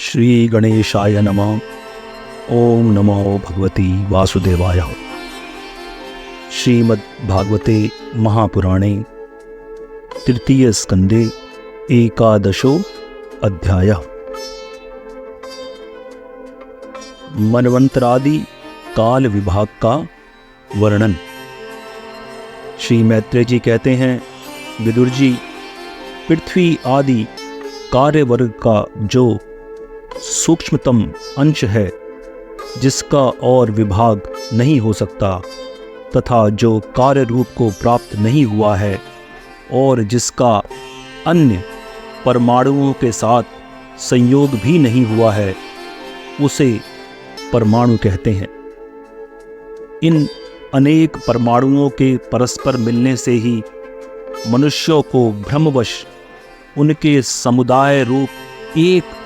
श्री गणेशाय नमः। ओम नमो भगवती वासुदेवाय। श्रीमद्भागवते महापुराणे तृतीय स्कंदे एकादशो अध्यायः। मनवंतरादि काल विभाग का वर्णन। श्री मैत्रेय जी कहते हैं, विदुर जी, पृथ्वी आदि कार्य वर्ग का जो सूक्ष्मतम अंश है, जिसका और विभाग नहीं हो सकता तथा जो कार्य रूप को प्राप्त नहीं हुआ है और जिसका अन्य परमाणुओं के साथ संयोग भी नहीं हुआ है, उसे परमाणु कहते हैं। इन अनेक परमाणुओं के परस्पर मिलने से ही मनुष्यों को भ्रमवश उनके समुदाय रूप एक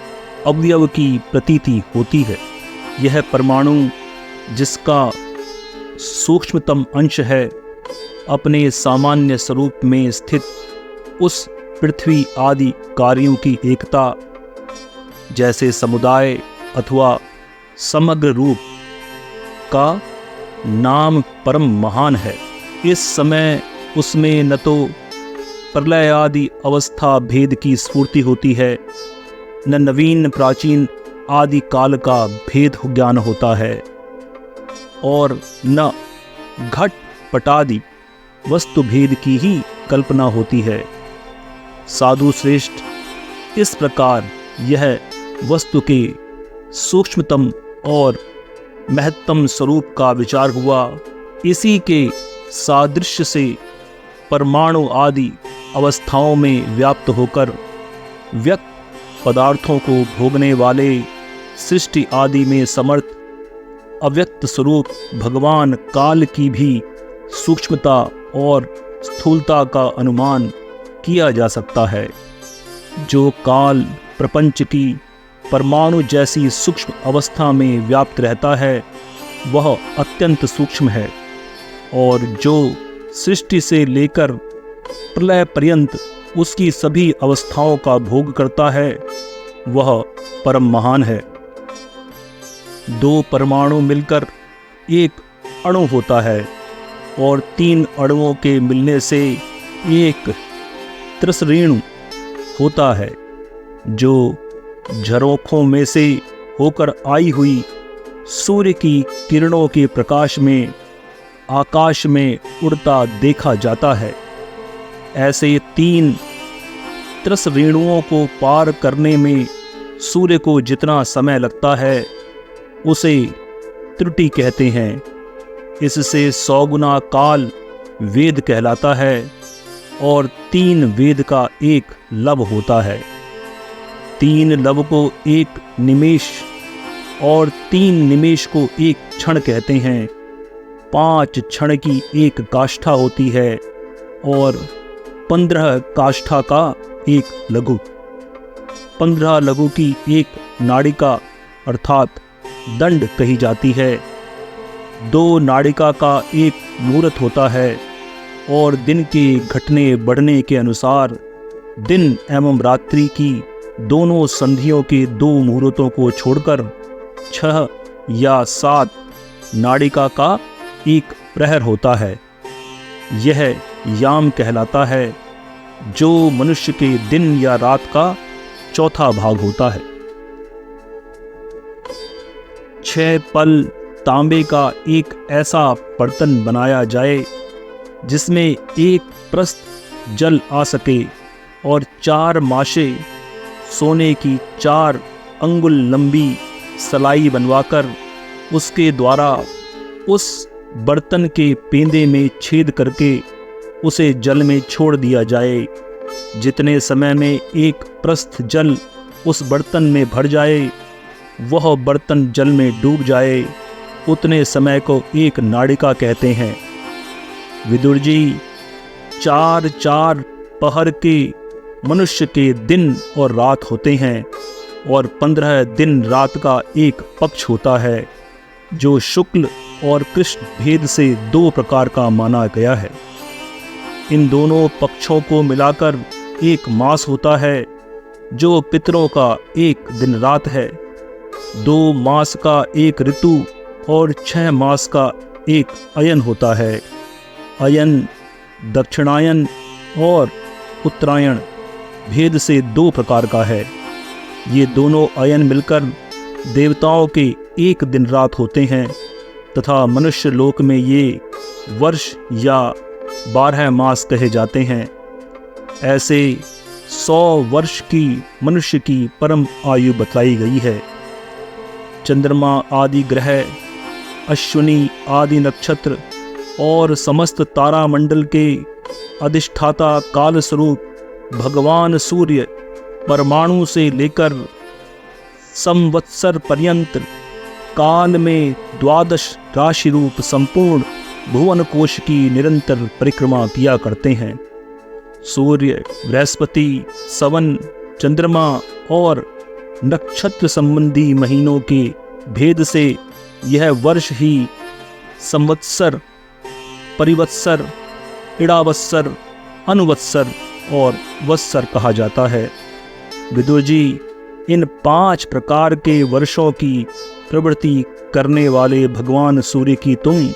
अवयव की प्रतीति होती है। यह परमाणु, जिसका सूक्ष्मतम अंश है, अपने सामान्य स्वरूप में स्थित उस पृथ्वी आदि कार्यों की एकता, जैसे समुदाय अथवा समग्र रूप का नाम परम महान है। इस समय उसमें न तो प्रलय आदि अवस्था भेद की स्फूर्ति होती है, न नवीन प्राचीन आदि काल का भेद ज्ञान होता है, और न घट पटादि वस्तु भेद की ही कल्पना होती है। साधु श्रेष्ठ, इस प्रकार यह वस्तु के सूक्ष्मतम और महत्तम स्वरूप का विचार हुआ। इसी के सादृश्य से परमाणु आदि अवस्थाओं में व्याप्त होकर व्यक्त पदार्थों को भोगने वाले सृष्टि आदि में समर्थ अव्यक्त स्वरूप भगवान काल की भी सूक्ष्मता और स्थूलता का अनुमान किया जा सकता है। जो काल प्रपंच की परमाणु जैसी सूक्ष्म अवस्था में व्याप्त रहता है, वह अत्यंत सूक्ष्म है, और जो सृष्टि से लेकर प्रलय पर्यंत उसकी सभी अवस्थाओं का भोग करता है, वह परम महान है। दो परमाणु मिलकर एक अणु होता है, और तीन अणुओं के मिलने से एक त्रिसरेणु होता है, जो झरोखों में से होकर आई हुई सूर्य की किरणों के प्रकाश में आकाश में उड़ता देखा जाता है। ऐसे तीन त्रिसरेणुओं को पार करने में सूर्य को जितना समय लगता है, उसे त्रुटि कहते हैं। इससे 100 गुना काल वेद कहलाता है, और 3 वेद का एक लब होता है। 3 लब को एक निमेष और 3 निमेष को एक क्षण कहते हैं। 5 क्षण की एक काष्ठा होती है, और 15 काष्ठा का एक लघु। 15 लघु की एक नाड़िका अर्थात दंड कही जाती है। 2 नाड़िका का एक मुहूर्त होता है, और दिन के घटने बढ़ने के अनुसार दिन एवं रात्रि की दोनों संधियों के 2 मुहूर्तों को छोड़कर 6 या 7 नाड़िका का एक प्रहर होता है। यह याम कहलाता है, जो मनुष्य के दिन या रात का चौथा भाग होता है। 6 पल तांबे का एक ऐसा बर्तन बनाया जाए, जिसमें एक प्रस्थ जल आ सके, और 4 माशे सोने की 4 अंगुल लंबी सलाई बनवाकर उसके द्वारा उस बर्तन के पेंदे में छेद करके उसे जल में छोड़ दिया जाए। जितने समय में एक प्रस्थ जल उस बर्तन में भर जाए, वह बर्तन जल में डूब जाए, उतने समय को एक नाड़िका कहते हैं। विदुर जी, 4-4 पहर के मनुष्य के दिन और रात होते हैं, और 15 दिन रात का एक पक्ष होता है, जो शुक्ल और कृष्ण भेद से 2 प्रकार का माना गया है। इन दोनों पक्षों को मिलाकर एक मास होता है, जो पितरों का एक दिन रात है, 2 मास का एक ऋतु और 6 मास का एक अयन होता है। अयन दक्षिणायन और उत्तरायण भेद से 2 प्रकार का है। ये दोनों अयन मिलकर देवताओं के एक दिन रात होते हैं तथा मनुष्य लोक में ये वर्ष या 12 मास कहे जाते हैं। ऐसे 100 वर्ष की मनुष्य की परम आयु बतलाई गई है। चंद्रमा आदि ग्रह, अश्विनी आदि नक्षत्र और समस्त तारामंडल के अधिष्ठाता काल स्वरूप भगवान सूर्य परमाणु से लेकर संवत्सर पर्यंत काल में 12 राशि रूप संपूर्ण भुवन कोश की निरंतर परिक्रमा किया करते हैं। सूर्य, बृहस्पति, सवन, चंद्रमा और नक्षत्र संबंधी महीनों के भेद से यह वर्ष ही संवत्सर, परिवत्सर, इड़ावत्सर, अनुवत्सर और वत्सर कहा जाता है। विदुर जी, इन 5 प्रकार के वर्षों की प्रवृत्ति करने वाले भगवान सूर्य की तुम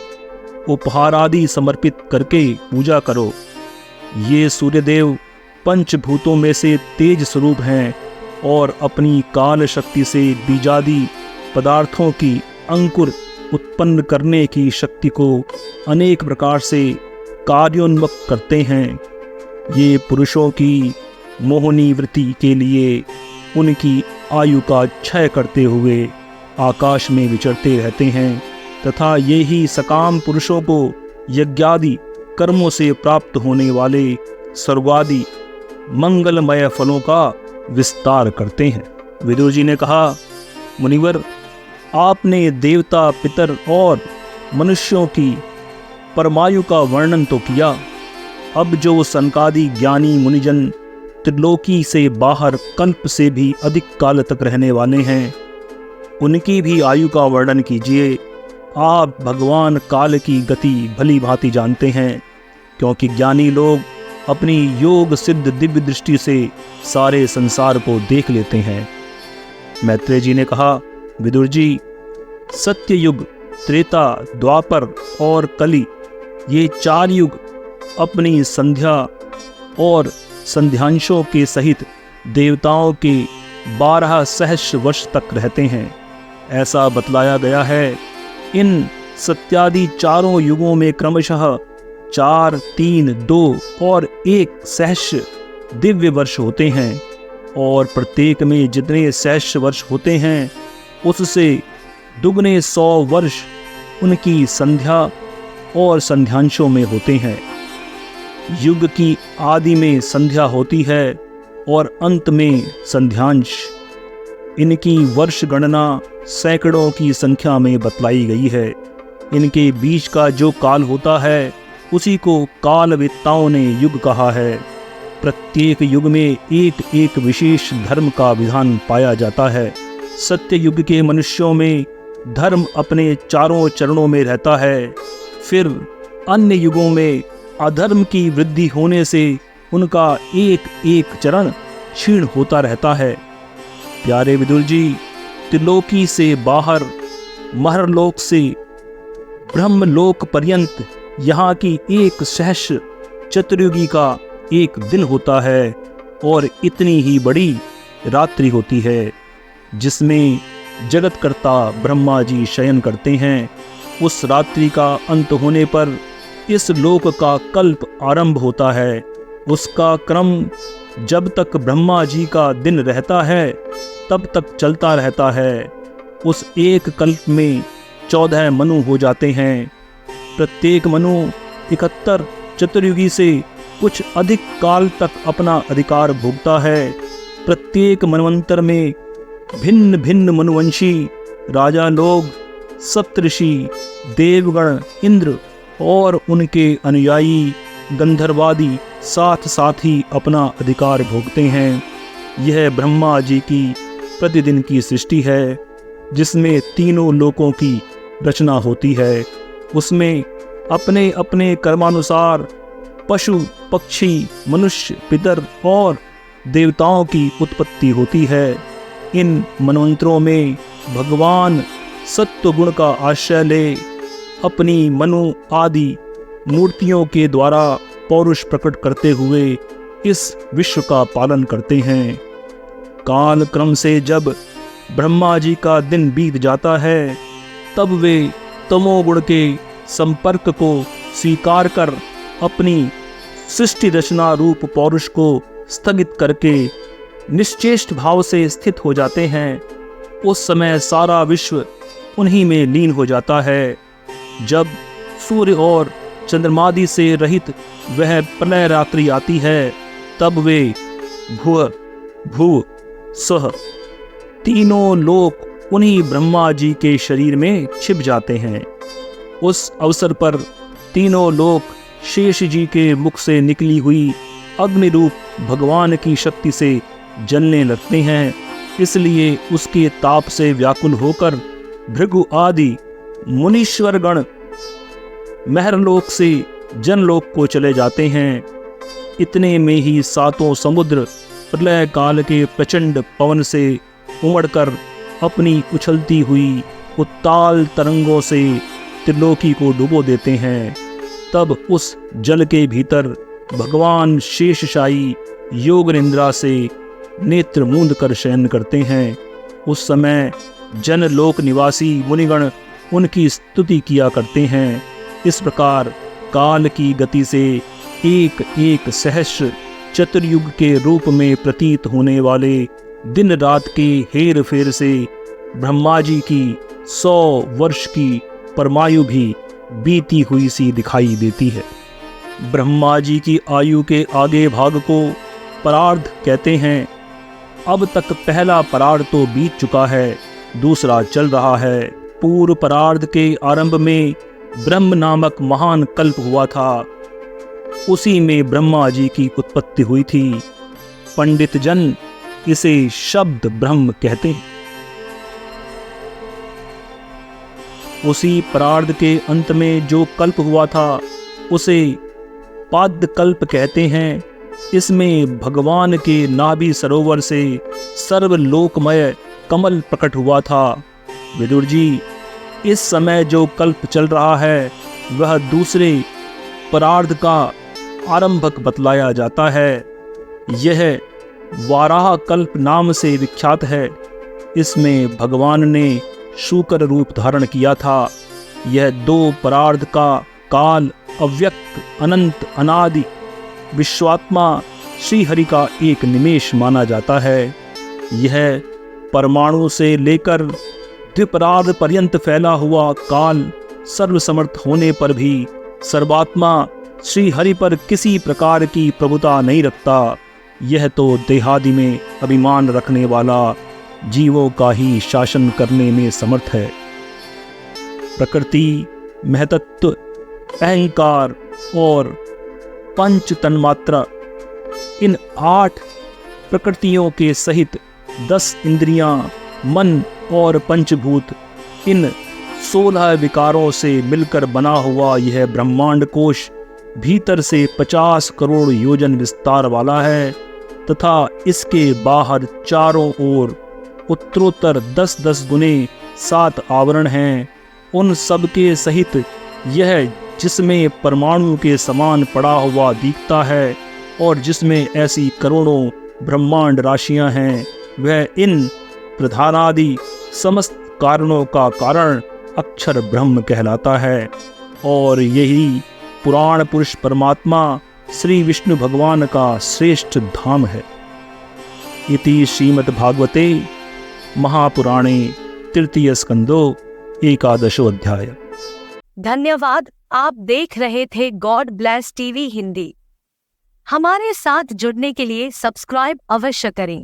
उपहार आदि समर्पित करके पूजा करो। ये सूर्यदेव पंचभूतों में से तेज स्वरूप हैं और अपनी काल शक्ति से बीजादि पदार्थों की अंकुर उत्पन्न करने की शक्ति को अनेक प्रकार से कार्योन्मुख करते हैं। ये पुरुषों की मोहनी वृत्ति के लिए उनकी आयु का क्षय करते हुए आकाश में विचरते रहते हैं तथा ये ही सकाम पुरुषों को यज्ञादि कर्मों से प्राप्त होने वाले स्वर्गादि मंगलमय फलों का विस्तार करते हैं। विदुर जी ने कहा, मुनिवर, आपने देवता, पितर और मनुष्यों की परमायु का वर्णन तो किया। अब जो सनकादि ज्ञानी मुनिजन त्रिलोकी से बाहर कल्प से भी अधिक काल तक रहने वाले हैं, उनकी भी आयु का वर्णन कीजिए। आप भगवान काल की गति भली भांति जानते हैं, क्योंकि ज्ञानी लोग अपनी योग सिद्ध दिव्य दृष्टि से सारे संसार को देख लेते हैं। मैत्रेय जी ने कहा, विदुर जी, सत्ययुग, त्रेता, द्वापर और कली, ये 4 युग अपनी संध्या और संध्यांशों के सहित देवताओं के 12 सहस्र वर्ष तक रहते हैं, ऐसा बतलाया गया है। इन सत्यादि 4 युगों में क्रमशः 4, 3, 2 और 1 सहस्र दिव्य वर्ष होते हैं और प्रत्येक में जितने सहस्र वर्ष होते हैं उससे दुगने 100 वर्ष उनकी संध्या और संध्यांशों में होते हैं। युग की आदि में संध्या होती है और अंत में संध्यांश। इनकी वर्ष गणना सैकड़ों की संख्या में बतलाई गई है। इनके बीच का जो काल होता है उसी को कालवेत्ताओं ने युग कहा है। प्रत्येक युग में एक एक विशेष धर्म का विधान पाया जाता है। सत्य युग के मनुष्यों में धर्म अपने 4 चरणों में रहता है। फिर अन्य युगों में अधर्म की वृद्धि होने से उनका एक एक चरण क्षीण होता रहता है। प्यारे विदुर जी, त्रिलोकी से बाहर महरलोक से ब्रह्मलोक पर्यंत यहाँ की 1 सहस्र चतुर्युगी का एक दिन होता है और इतनी ही बड़ी रात्रि होती है जिसमें जगतकर्ता ब्रह्मा जी शयन करते हैं। उस रात्रि का अंत होने पर इस लोक का कल्प आरंभ होता है। उसका क्रम जब तक ब्रह्मा जी का दिन रहता है तब तक चलता रहता है। उस एक कल्प में 14 मनु हो जाते हैं। प्रत्येक मनु 71 चतुर्युगी से कुछ अधिक काल तक अपना अधिकार भोगता है। प्रत्येक मनवंतर में भिन्न भिन्न मनुवंशी राजा लोग, सप्तऋषि, देवगण, इंद्र और उनके अनुयायी गंधर्वादि साथ साथ ही अपना अधिकार भोगते हैं। यह ब्रह्मा जी की प्रतिदिन की सृष्टि है जिसमें तीनों लोकों की रचना होती है। उसमें अपने अपने कर्मानुसार पशु, पक्षी, मनुष्य, पितर और देवताओं की उत्पत्ति होती है। इन मनवंतरों में भगवान सत्व गुण का आश्रय ले अपनी मनु आदि मूर्तियों के द्वारा पौरुष प्रकट करते हुए इस विश्व का पालन करते हैं। काल क्रम से जब ब्रह्मा जी का दिन बीत जाता है तब वे तमोगुण के संपर्क को स्वीकार कर अपनी सृष्टि रचना रूप पौरुष को स्थगित करके निश्चेष्ट भाव से स्थित हो जाते हैं। उस समय सारा विश्व उन्हीं में लीन हो जाता है। जब सूर्य और चंद्रमादि से रहित वह प्रलय रात्रि आती है तब वे भुव भुव स्वः तीनों लोक उन्हीं ब्रह्मा जी के शरीर में छिप जाते हैं। उस अवसर पर तीनों लोक शेष जी के मुख से निकली हुई अग्नि रूप भगवान की शक्ति से जलने लगते हैं। इसलिए उसके ताप से व्याकुल होकर भृगु आदि मुनीश्वर गण महरलोक से जनलोक को चले जाते हैं। इतने में ही सातों समुद्र प्रलय काल के प्रचंड पवन से उमड़कर अपनी उछलती हुई उत्ताल तरंगों से त्रिलोकी को डुबो देते हैं। तब उस जल के भीतर भगवान शेषशायी योग निद्रा से नेत्र मूंद कर शयन करते हैं। उस समय जनलोक निवासी मुनिगण उनकी स्तुति किया करते हैं। इस प्रकार काल की गति से एक एक सहस्र चतुर्युग के रूप में प्रतीत होने वाले दिन रात के हेर फेर से ब्रह्मा जी की 100 वर्ष की परमायु भी बीती हुई सी दिखाई देती है। ब्रह्मा जी की आयु के आगे भाग को परार्ध कहते हैं। अब तक पहला परार्ध तो बीत चुका है, दूसरा चल रहा है। पूर्व परार्ध के आरंभ में ब्रह्म नामक महान कल्प हुआ था। उसी में ब्रह्मा जी की उत्पत्ति हुई थी। पंडित जन इसे शब्द ब्रह्म कहते हैं। उसी परार्ध के अंत में जो कल्प हुआ था उसे पाद्य कल्प कहते हैं। इसमें भगवान के नाभि सरोवर से सर्वलोकमय कमल प्रकट हुआ था। विदुर जी, इस समय जो कल्प चल रहा है वह दूसरे परार्ध का आरंभक बतलाया जाता है। यह वाराह कल्प नाम से विख्यात है। इसमें भगवान ने शूकर रूप धारण किया था। यह 2 परार्ध का काल अव्यक्त अनंत अनादि विश्वात्मा श्रीहरि का एक निमेष माना जाता है। यह परमाणु से लेकर द्विपरार्ध पर्यंत फैला हुआ काल सर्वसमर्थ होने पर भी सर्वात्मा श्रीहरि पर किसी प्रकार की प्रभुता नहीं रखता। यह तो देहादि में अभिमान रखने वाला जीवों का ही शासन करने में समर्थ है। प्रकृति, महतत्व, अहंकार और पंच तन्मात्रा, इन 8 प्रकृतियों के सहित 10 इंद्रियां, मन और पंचभूत, इन 16 विकारों से मिलकर बना हुआ यह ब्रह्मांड कोश भीतर से 50 करोड़ योजन विस्तार वाला है तथा इसके बाहर चारों ओर उत्तरोत्तर 10-10 गुने 7 आवरण हैं। उन सब के सहित यह जिसमें परमाणु के समान पड़ा हुआ दिखता है और जिसमें ऐसी करोड़ों ब्रह्मांड राशियां हैं, वह इन प्रधानादि समस्त कारणों का कारण अक्षर ब्रह्म कहलाता है। और यही पुराण पुरुष परमात्मा श्री विष्णु भगवान का श्रेष्ठ धाम है। इति श्रीमद्भागवते महापुराणे तृतीय स्कंदो 11 अध्याय। धन्यवाद। आप देख रहे थे गॉड ब्लेस टीवी हिंदी। हमारे साथ जुड़ने के लिए सब्सक्राइब अवश्य करें।